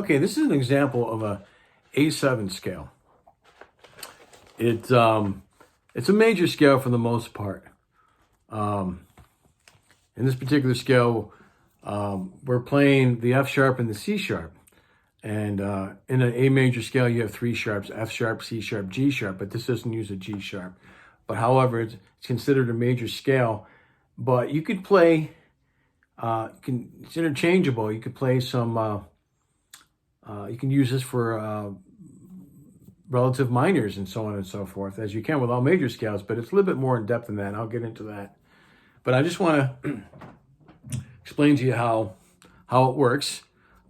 Okay, this is an example of a A7 scale. It's a major scale for the most part. In this particular scale, we're playing the F sharp and the C sharp. And in an A major scale, you have three sharps: F sharp, C sharp, G sharp. But this doesn't use a G sharp. But however, it's considered a major scale. But you could play. It's interchangeable. You could play some. You can use this for relative minors and so on and so forth, as you can with all major scales, but it's a little bit more in depth than that, and I'll get into that. But I just want to explain to you how it works.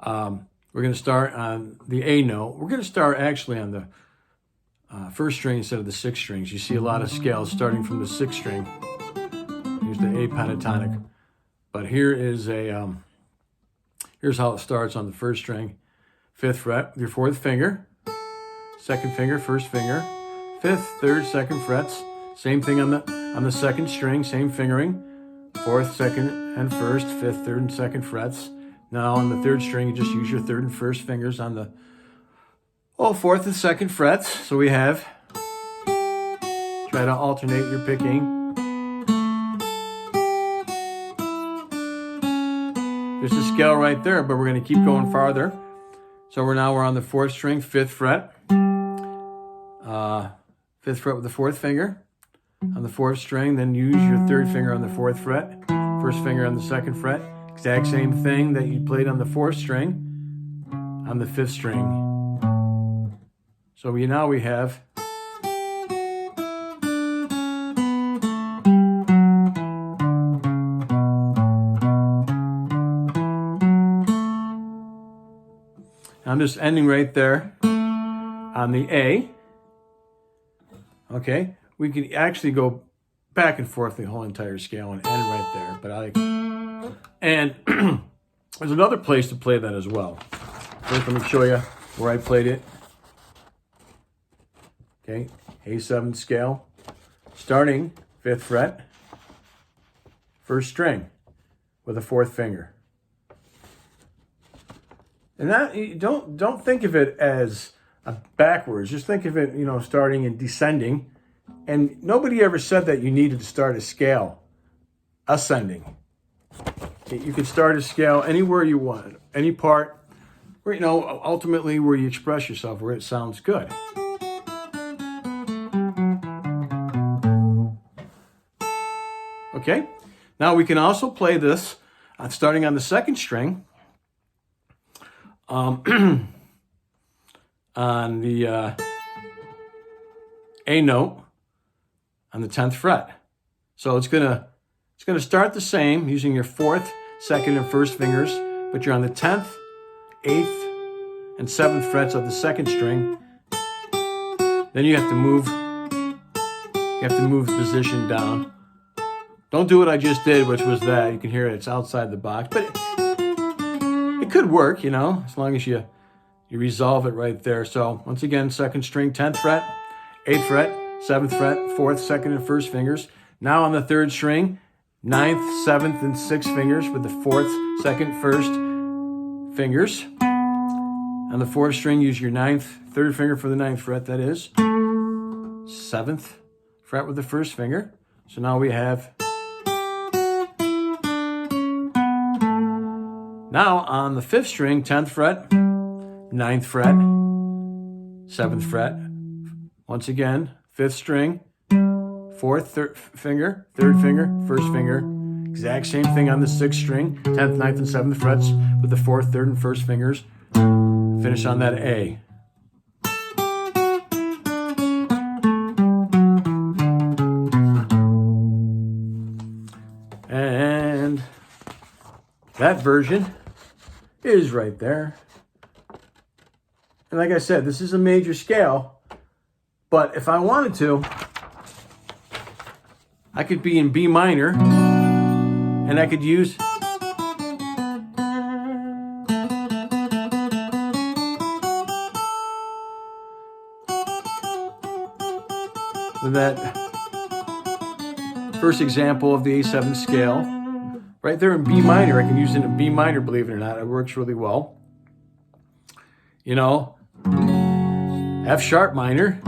We're going to start on the A note. We're going to start actually on the first string instead of the sixth strings. You see a lot of scales starting from the sixth string. Here's the A pentatonic. But here is here's how it starts on the first string. Fifth fret, your fourth finger, second finger, first finger, fifth, third, second frets. Same thing on the second string, same fingering. Fourth, second, and first, fifth, third, and second frets. Now on the third string, you just use your third and first fingers on the fourth and second frets. So we have, try to alternate your picking. There's a scale right there, but we're going to keep going farther. So we're on the fourth string, fifth fret. Fifth fret with the fourth finger on the fourth string. Then use your third finger on the fourth fret. First finger on the second fret. Exact same thing that you played on the fourth string on the fifth string. So now we have I'm just ending right there on the A. Okay, we can actually go back and forth the whole entire scale and end right there. But there's another place to play that as well. First, let me show you where I played it. Okay, A7 scale, starting fifth fret, first string with a fourth finger. And that, don't think of it as backwards. Just think of it, starting and descending. And nobody ever said that you needed to start a scale ascending. You can start a scale anywhere you want, any part, where, ultimately where you express yourself, where it sounds good. Okay. Now we can also play this starting on the second string. On the A note on the 10th fret. So it's gonna start the same using your fourth, second, and first fingers, but you're on the 10th, 8th, and 7th frets of the second string. Then you have to move the position down. Don't do what I just did, which was that. You can hear it, it's outside the box, but it could work, as long as you resolve it right there. So once again, second string, 10th fret, 8th fret, 7th fret, 4th, 2nd, and 1st fingers. Now on the 3rd string, 9th, 7th, and 6th fingers with the 4th, 2nd, 1st fingers. On the 4th string, use your 9th, 3rd finger for the 9th fret, that is. 7th fret with the 1st finger. So now we have... Now on the 5th string, 10th fret, 9th fret, 7th fret. Once again, 5th string, 4th finger, 3rd finger, 1st finger. Exact same thing on the 6th string, 10th, 9th, and 7th frets with the 4th, 3rd, and 1st fingers. Finish on that A. And that version is right there. And like I said, this is a major scale, but if I wanted to, I could be in B minor, and I could use that first example of the A7 scale. Right there in B minor, I can use it in B minor, believe it or not. It works really well. you know, F sharp minor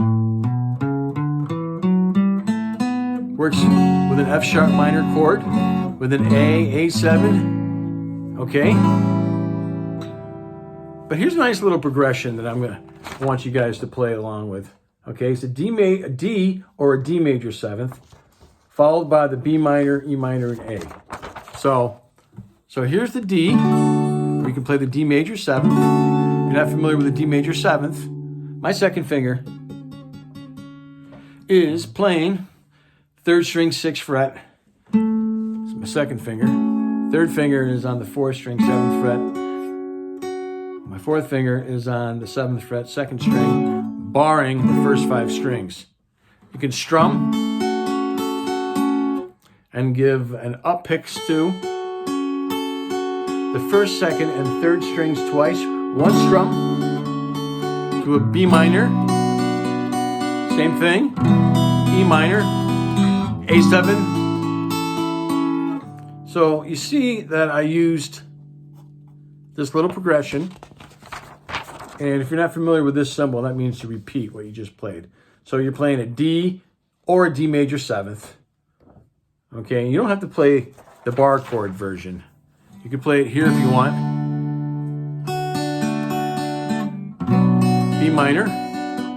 works with an F sharp minor chord, with an A7, okay? But here's a nice little progression that I want you guys to play along with. Okay, it's a D or a D major 7th, followed by the B minor, E minor, and A. So here's the D. We can play the D major 7th. If you're not familiar with the D major 7th, my second finger is playing 3rd string, 6th fret. It's my second finger. 3rd finger is on the 4th string, 7th fret. My 4th finger is on the 7th fret, 2nd string, barring the first 5 strings. You can strum and give an up picks to the 1st, 2nd, and 3rd strings twice. One strum to a B minor, same thing, E minor, A7. So you see that I used this little progression. And if you're not familiar with this symbol, that means to repeat what you just played. So you're playing a D or a D major 7th. Okay, you don't have to play the bar chord version. You can play it here if you want. B minor,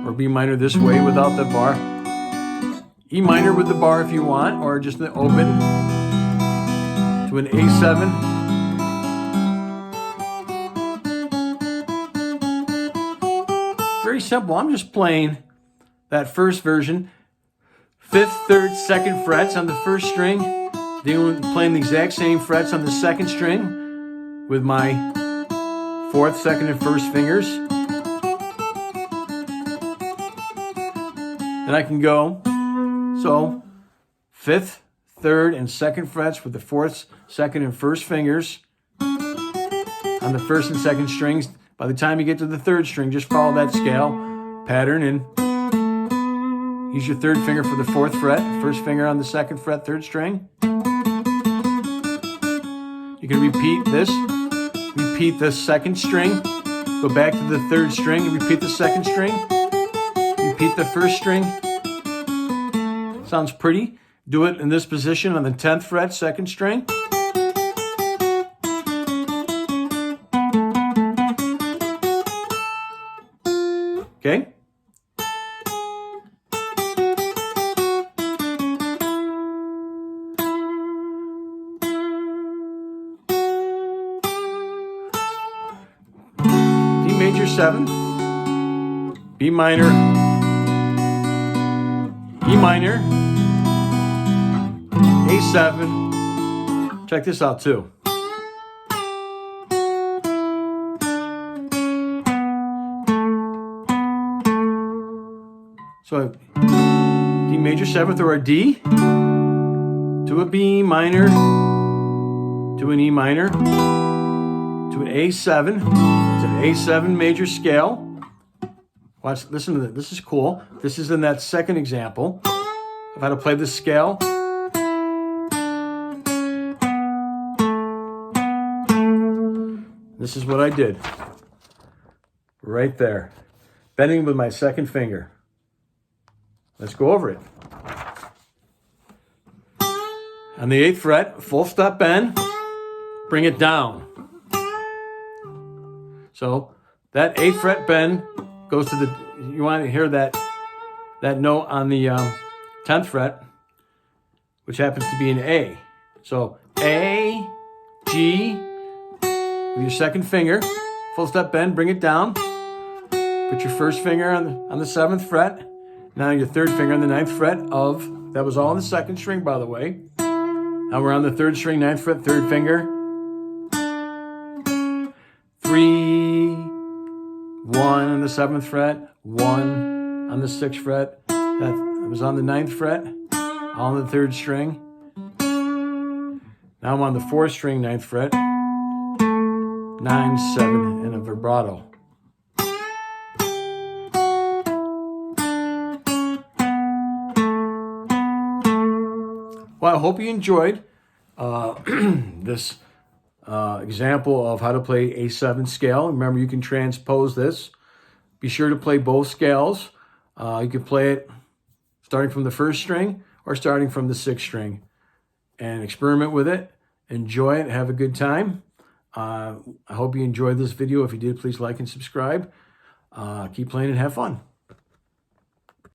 or B minor this way without the bar. E minor with the bar if you want, or just an open to an A7. Very simple. I'm just playing that first version. 5th, 3rd, 2nd frets on the 1st string. Then playing the exact same frets on the 2nd string with my 4th, 2nd, and 1st fingers. Then I can go, so 5th, 3rd, and 2nd frets with the 4th, 2nd, and 1st fingers on the 1st and 2nd strings. By the time you get to the 3rd string, just follow that scale pattern and use your 3rd finger for the 4th fret, 1st finger on the 2nd fret, 3rd string. You can repeat this, repeat the 2nd string, go back to the 3rd string, and repeat the 2nd string, repeat the 1st string. Sounds pretty. Do it in this position on the 10th fret, 2nd string. Okay? D major 7th, B minor, E minor, A7. Check this out too. So D major 7th or a D to a B minor to an E minor to an A7. It's an A7 major scale. Watch, listen to this. This is cool. This is in that second example of how to play this scale. This is what I did. Right there. Bending with my 2nd finger. Let's go over it. On the 8th fret, full stop bend, bring it down. So that 8th fret bend goes to the, you want to hear that note on the 10th fret, which happens to be an A. So A, G, with your 2nd finger, full step bend, bring it down. Put your 1st finger on the 7th fret. Now your 3rd finger on the 9th fret of, that was all on the 2nd string, by the way. Now we're on the 3rd string, 9th fret, 3rd finger. 3, 1 on the 7th fret, 1 on the 6th fret. That was on the 9th fret, all on the 3rd string. Now I'm on the 4th string, 9th fret, 9, 7, and a vibrato. Well, I hope you enjoyed this example of how to play A7 scale. Remember, you can transpose this Be sure to play both scales. You can play it starting from the first string or starting from the sixth string, and experiment with it. Enjoy it. Have a good time. I hope you enjoyed this video. If you did, please like and subscribe. Keep playing and have fun.